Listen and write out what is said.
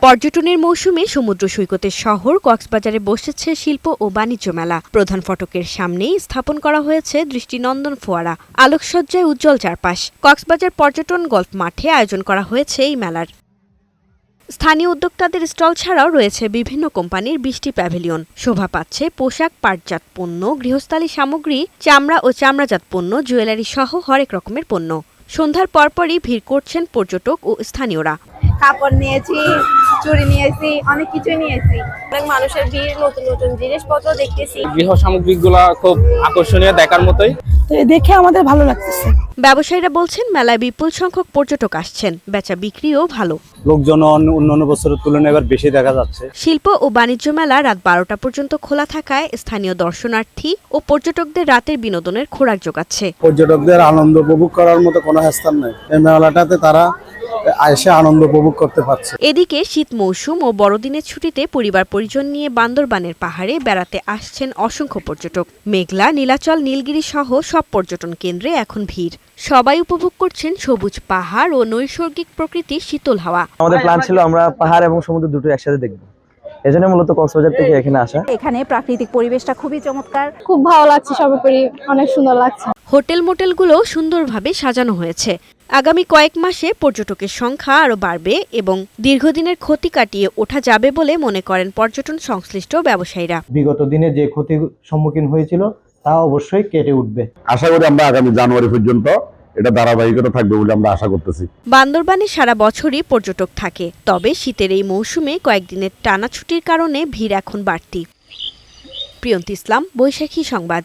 পর্যটনের মৌসুমে সমুদ্র সৈকতের শহর কক্সবাজারে বসেছে শিল্প ও বাণিজ্য মেলা। প্রধান ফটকের সামনেই স্থাপন করা হয়েছে দৃষ্টিনন্দন ফোয়ারা, আলোকসজ্জায় উজ্জ্বল চারপাশ। কক্সবাজার পর্যটন গল্ফ মাঠে আয়োজন করা হয়েছে এই মেলার। স্থানীয় উদ্যোক্তাদের স্টল ছাড়াও রয়েছে বিভিন্ন কোম্পানির 20টি প্যাভিলিয়ন। শোভা পাচ্ছে পোশাক, পাটজাত পণ্য, গৃহস্থালী সামগ্রী, চামড়া ও চামড়াজাত পণ্য, জুয়েলারি সহ হরেক রকমের পণ্য। সন্ধ্যার পরপরই ভিড় করছেন পর্যটক ও স্থানীয়রা। কাপড় নিয়েছি, চুড়ি নিয়েছি, অনেক কিছুই নিয়েছি। অনেক মানুষের ভিড়, নতুন নতুন জিনিসপত্র দেখতেছি। গৃহ সামগ্রীগুলো খুব আকর্ষণীয়, দেখার মতোই। দেখে আমাদের ভালো লাগতেছে। ব্যবসায়ীরা বলছেন মেলায় বিপুল সংখ্যক পর্যটক আসছেন, বেচা বিক্রিও ভালো। লোকজন অন্যান্য বছরের তুলনায় এবার বেশি দেখা যাচ্ছে। শিল্প ও বাণিজ্য মেলা রাত 12টা পর্যন্ত খোলা থাকায় স্থানীয় দর্শনার্থী ও পর্যটকদের রাতের বিনোদনের খোরাক যোগাচ্ছে। পর্যটকদের আনন্দ উপভোগ করার মতো কোনো স্থান নেই। এই মেলাটাতে তারা এসে আনন্দ উপভোগ করতে পারছে। এদিকে শীত মৌসুম ও বড়দিনের ছুটিতে পরিবার পরিজন নিয়ে বান্দরবানের পাহাড়ে বেড়াতে আসছেন অসংখ্য পর্যটক। মেঘলা, নীলাচল, নীলগিরি সহ সব পর্যটন কেন্দ্রে এখন ভিড়। সবাই উপভোগ করছেন সবুজ পাহাড় ও নৈসর্গিক প্রকৃতির শীতল হাওয়া। আমাদের প্ল্যান ছিল আমরা পাহাড় এবং সমুদ্র দুটো একসাথে দেখব। এজন্য মূলত কক্সবাজার থেকে এখানে আসা। এখানে প্রাকৃতিক পরিবেশটা খুবই চমৎকার, খুব ভালো লাগছে, সর্বোপরি অনেক সুন্দর লাগছে। হোটেল মোটেলগুলো সুন্দরভাবে সাজানো হয়েছে। আগামী কয়েক মাসে পর্যটকের সংখ্যা আরও বাড়বে এবং দীর্ঘদিনের ক্ষতি কাটিয়ে ওঠা যাবে বলে মনে করেন পর্যটন সংশ্লিষ্ট ব্যবসায়ীরা। বিগত দিনে যে ক্ষতির সম্মুখীন হয়েছিল তা অবশ্যই কেটে উঠবে। আশা করি আমরা আগামী জানুয়ারি পর্যন্ত এটা ধারাবাহিকতা থাকবে বলে আমরা আশা করতেছি। বান্দরবানে সারা বছরই পর্যটক থাকে, তবে শীতের এই মৌসুমে কয়েকদিনের টানা ছুটির কারণে ভিড় এখন বাড়তি। প্রিয়ন্তি ইসলাম, বৈশাখী সংবাদ।